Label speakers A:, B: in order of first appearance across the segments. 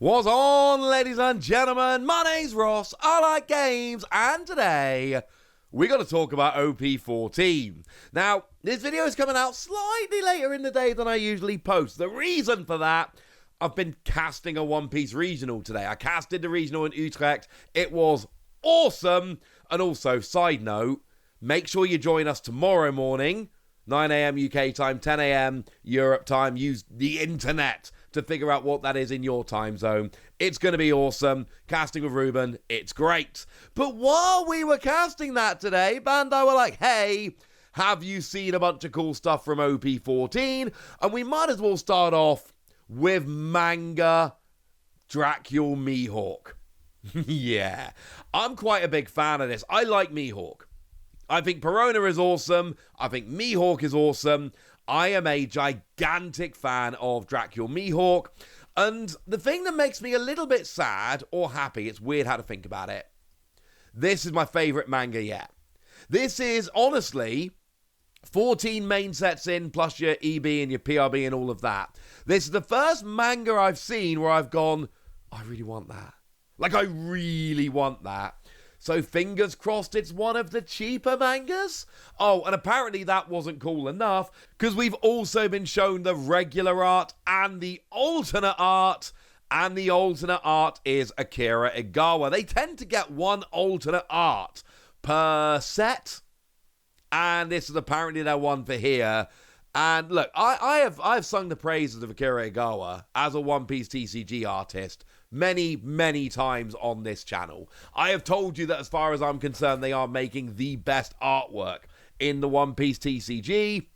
A: What's on, ladies and gentlemen? My name's Ross, I like games, and today we're going to talk about OP-14. Now, this video is coming out slightly later in the day than I usually post. The reason for that, I've been casting a One Piece regional today. I casted the regional in Utrecht. It was awesome. And also, side note, make sure you join us tomorrow morning, 9 a.m. UK time, 10 a.m. Europe time. Use the internet to figure out what that is in your time zone. It's going to be awesome. Casting with Ruben, it's great. But while we were casting that today, Bandai were like, hey, have you seen a bunch of cool stuff from OP-14? And we might as well start off with Manga Dracula Mihawk. Yeah, I'm quite a big fan of this. I like Mihawk. I think Perona is awesome. I think Mihawk is awesome. I am a gigantic fan of Dracula Mihawk. And the thing that makes me a little bit sad or happy, it's weird how to think about it. This is my favorite manga yet. This is honestly 14 main sets in, plus your EB and your PRB and all of that. This is the first manga I've seen where I've gone, I really want that. Like, I really want that. So fingers crossed it's one of the cheaper mangas. Oh, and apparently that wasn't cool enough, because we've also been shown the regular art and the alternate art. And the alternate art is Akira Igawa. They tend to get one alternate art per set. And this is apparently their one for here. And look, I've sung the praises of Akira Igawa as a One Piece TCG artist many times on this channel. I have told you that as far as I'm concerned, they are making the best artwork in the One Piece TCG.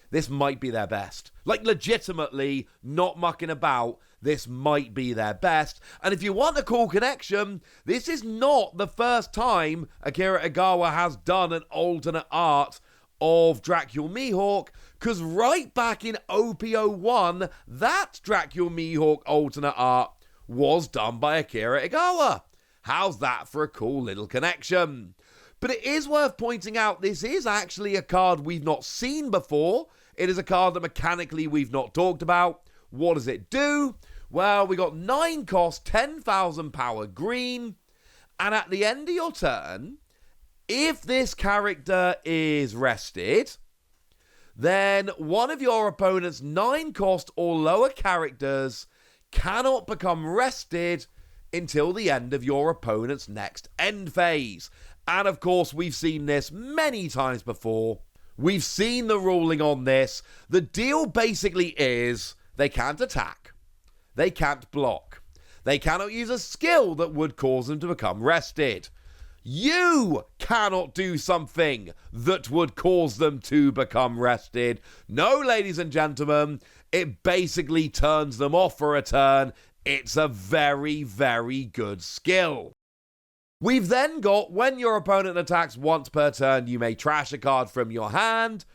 A: This might be their best. Like, legitimately, not mucking about, this might be their best. And if you want a cool connection, this is not the first time Akira Igawa has done an alternate art of Dracula Mihawk, because right back in OP-01, that Dracula Mihawk alternate art was done by Akira Igawa. How's that for a cool little connection? But it is worth pointing out this is actually a card we've not seen before. It is a card that mechanically we've not talked about. What does it do? Well, we got 9 cost, 10,000 power green, and at the end of your turn, if this character is rested, then one of your opponent's 9 cost or lower characters cannot become rested until the end of your opponent's next end phase. And of course, we've seen this many times before. We've seen the ruling on this. The deal basically is they can't attack. They can't block. They cannot use a skill that would cause them to become rested. You cannot do something that would cause them to become rested. No, ladies and gentlemen, it basically turns them off for a turn. It's a very good skill. We've then got, when your opponent attacks once per turn, you may trash a card from your hand,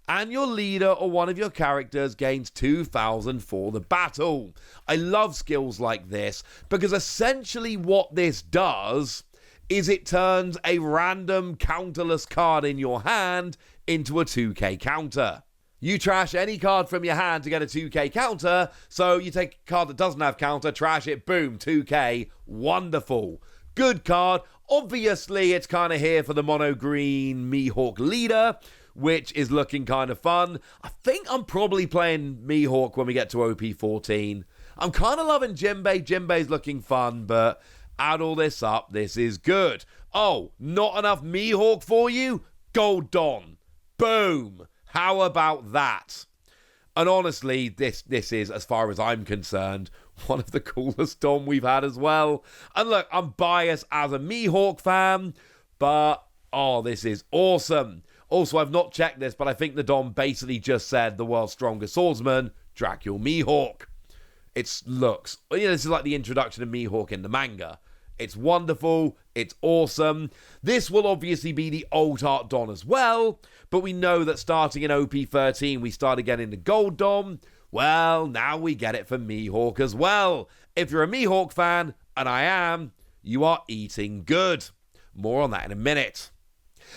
A: and your leader or one of your characters gains 2,000 for the battle. I love skills like this, because essentially what this does is it turns a random counterless card in your hand into a 2k counter. You trash any card from your hand to get a 2k counter, so you take a card that doesn't have counter, trash it, boom, 2k, wonderful. Good card. Obviously, it's kind of here for the mono green Mihawk leader, which is looking kind of fun. I think I'm probably playing Mihawk when we get to OP-14. I'm kind of loving Jinbei. Jinbei's looking fun, but add all this up, this is good. Oh, not enough Mihawk for you? Gold Don. Boom. How about that? And honestly, this is, as far as I'm concerned, one of the coolest Dom we've had as well. And look, I'm biased as a Mihawk fan, but, oh, this is awesome. Also, I've not checked this, but I think the Dom basically just said the world's strongest swordsman, Dracula Mihawk. It looks, this is like the introduction of Mihawk in the manga. It's wonderful. It's awesome. This will obviously be the old art Don as well, but we know that starting in OP-13, we started getting the gold Dom. Well, now we get it for Mihawk as well. If you're a Mihawk fan, and I am, you are eating good. More on that in a minute.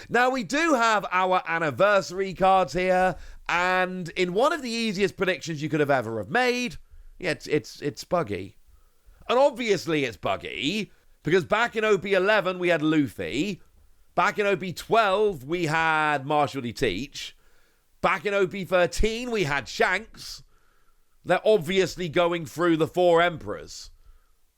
A: Now, we do have our anniversary cards here, and in one of the easiest predictions you could have ever have made, yeah, it's Buggy. And obviously it's Buggy, because back in OP-11 we had Luffy. Back in OP-12 we had Marshall D. Teach. Back in OP-13 we had Shanks. They're obviously going through the 4 Emperors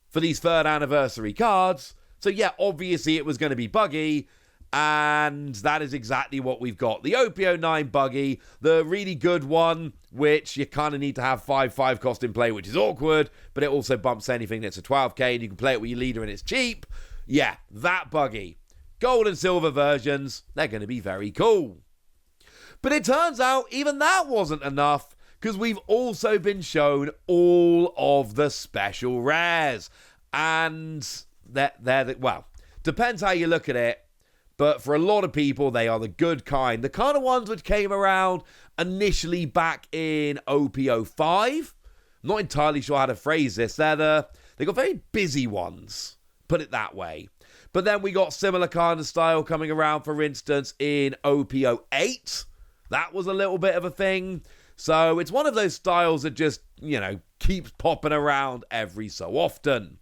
A: for these 3rd anniversary cards. So yeah, obviously it was going to be Buggy. And that is exactly what we've got. The OP-09 Buggy, the really good one, which you kind of need to have 5/5 cost in play, which is awkward, but it also bumps anything that's a 12k, and you can play it with your leader, and it's cheap. Yeah, that Buggy. Gold and silver versions, they're going to be very cool. But it turns out even that wasn't enough, because we've also been shown all of the special rares. And well, depends how you look at it. But for a lot of people, they are the good kind. The kind of ones which came around initially back in OP-05. I'm not entirely sure how to phrase this. They got very busy ones, put it that way. But then we got similar kind of style coming around, for instance, in OP-08. That was a little bit of a thing. So it's one of those styles that just, keeps popping around every so often.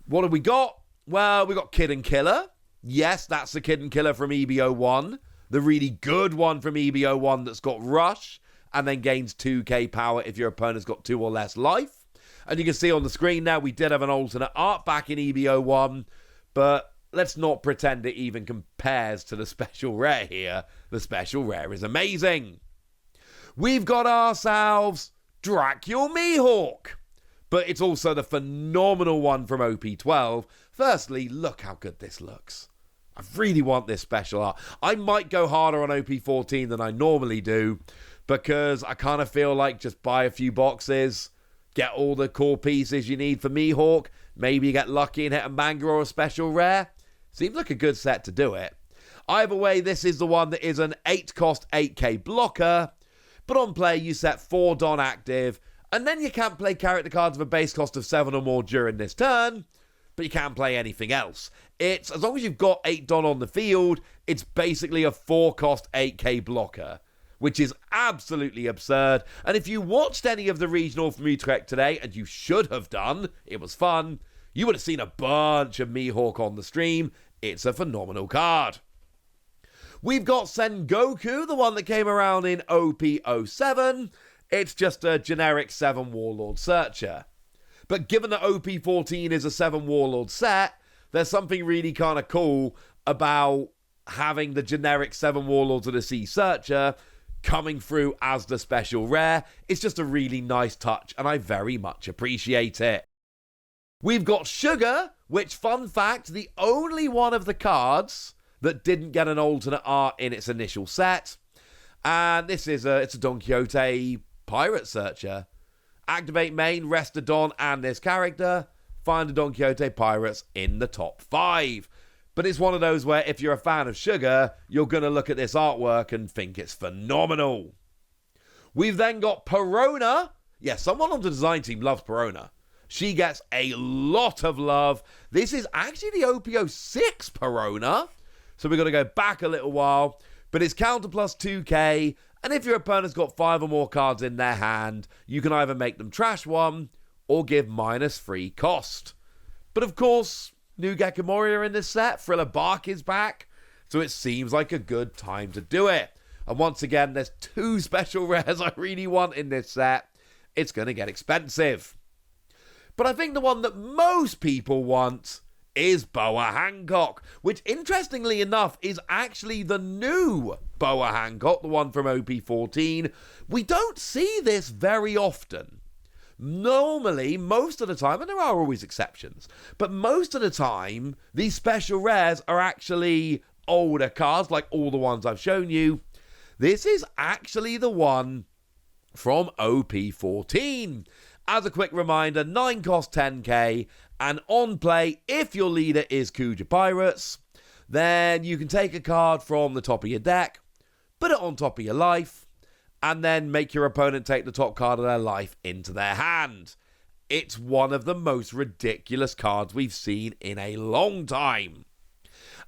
A: What have we got? Well, we got Kid and Killer. Yes, that's the Kid and Killer from EB01. The really good one from EB01 that's got Rush and then gains 2k power if your opponent's got 2 or less life. And you can see on the screen now, we did have an alternate art back in EB01, but let's not pretend it even compares to the special rare here. The special rare is amazing. We've got ourselves Dracula Mihawk, but it's also the phenomenal one from OP-12. Firstly, look how good this looks. I really want this special art. I might go harder on OP-14 than I normally do, because I kind of feel like just buy a few boxes, get all the core pieces you need for Mihawk, maybe get lucky and hit a manga or a special rare. Seems like a good set to do it. Either way, this is the one that is an 8 cost 8k blocker, but on play you set 4 Don active, and then you can't play character cards of a base cost of 7 or more during this turn, but you can't play anything else. It's, as long as you've got 8 Don on the field, it's basically a 4 cost 8k blocker, which is absolutely absurd. And if you watched any of the regional from Utrecht today, and you should have done, it was fun, you would have seen a bunch of Mihawk on the stream. It's a phenomenal card. We've got Sengoku, the one that came around in OP-07. It's just a generic 7 Warlord Searcher. But given that OP-14 is a 7 Warlord set, there's something really kind of cool about having the generic 7 Warlords of the Sea Searcher coming through as the special rare. It's just a really nice touch, and I very much appreciate it. We've got Sugar, which, fun fact, the only one of the cards that didn't get an alternate art in its initial set. And this is it's a Don Quixote Pirate Searcher. Activate main, rest a Don and this character. Find a Don Quixote Pirates in the top 5. But it's one of those where if you're a fan of Sugar, you're going to look at this artwork and think it's phenomenal. We've then got Perona. Yeah, someone on the design team loves Perona. She gets a lot of love. This is actually the OP-06 Perona. So we've got to go back a little while. But it's counter plus 2k. And if your opponent's got 5 or more cards in their hand, you can either make them trash 1 or give -3 cost. But of course, new Gekomori are in this set. Thriller Bark is back. So it seems like a good time to do it. And once again, there's 2 special rares I really want in this set. It's going to get expensive. But I think the one that most people want is Boa Hancock, which interestingly enough is actually the new Boa Hancock, the one from OP-14. We don't see this very often. Normally, most of the time, and there are always exceptions, but most of the time, these special rares are actually older cards, like all the ones I've shown you. This is actually the one from OP-14. As a quick reminder, 9 cost 10k, and on play, if your leader is Kuja Pirates, then you can take a card from the top of your deck, put it on top of your life, and then make your opponent take the top card of their life into their hand. It's one of the most ridiculous cards we've seen in a long time.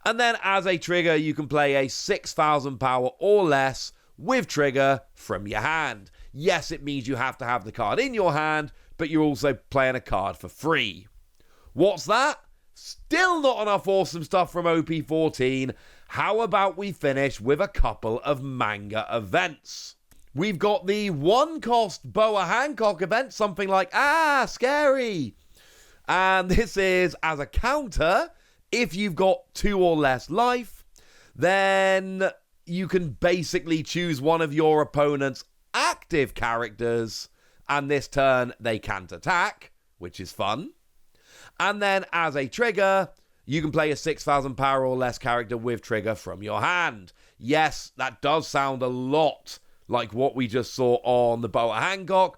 A: And then as a trigger, you can play a 6,000 power or less with trigger from your hand. Yes, it means you have to have the card in your hand, but you're also playing a card for free. What's that? Still not enough awesome stuff from OP-14. How about we finish with a couple of manga events? We've got the one-cost Boa Hancock event, something like, scary. And this is as a counter, if you've got 2 or less life, then you can basically choose one of your opponent's active characters, and this turn they can't attack, which is fun. And then as a trigger, you can play a 6,000 power or less character with trigger from your hand. Yes, that does sound a lot like what we just saw on the Boa Hancock,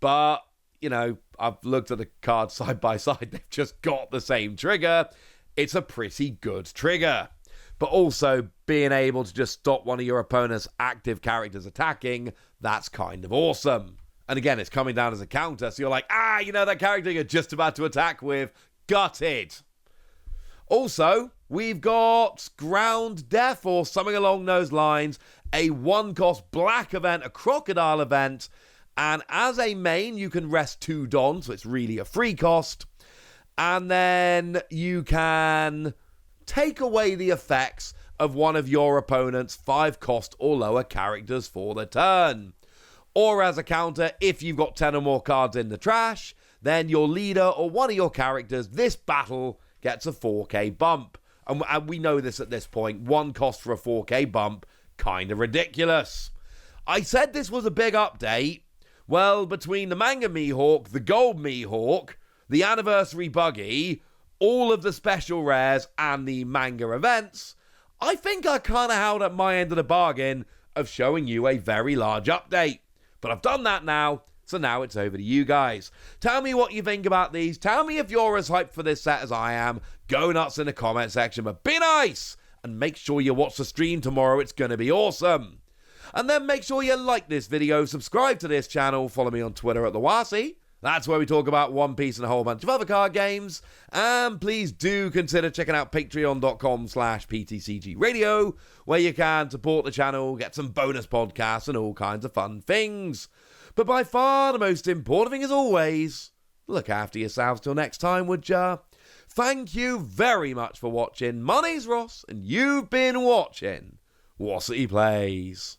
A: but, you know, I've looked at the cards side by side. They've just got the same trigger. It's a pretty good trigger. But also, being able to just stop one of your opponent's active characters attacking, that's kind of awesome. And again, it's coming down as a counter, so you're like, you know that character you're just about to attack with? Gutted. Also, we've got Ground Death, or something along those lines, a one-cost black event, a crocodile event, and as a main, you can rest 2 Dons, so it's really a free cost, and then you can take away the effects of one of your opponent's 5-cost or lower characters for the turn. Or as a counter, if you've got 10 or more cards in the trash, then your leader or one of your characters this battle gets a 4k bump. And we know this at this point, 1 cost for a 4k bump, kind of ridiculous. I said this was a big update. Well, between the Manga Mihawk, the Gold Mihawk, the Anniversary Buggy, all of the special rares, and the manga events, I think I kind of held up my end of the bargain of showing you a very large update. But I've done that now, so now it's over to you guys. Tell me what you think about these. Tell me if you're as hyped for this set as I am. Go nuts in the comment section, but be nice! And make sure you watch the stream tomorrow. It's going to be awesome. And then make sure you like this video, subscribe to this channel, follow me on Twitter at TheWasi. That's where we talk about One Piece and a whole bunch of other card games. And please do consider checking out patreon.com/PTCG Radio, where you can support the channel, get some bonus podcasts and all kinds of fun things. But by far the most important thing, as always, look after yourselves till next time, would ya? Thank you very much for watching. My name's Ross, and you've been watching Wassity Plays.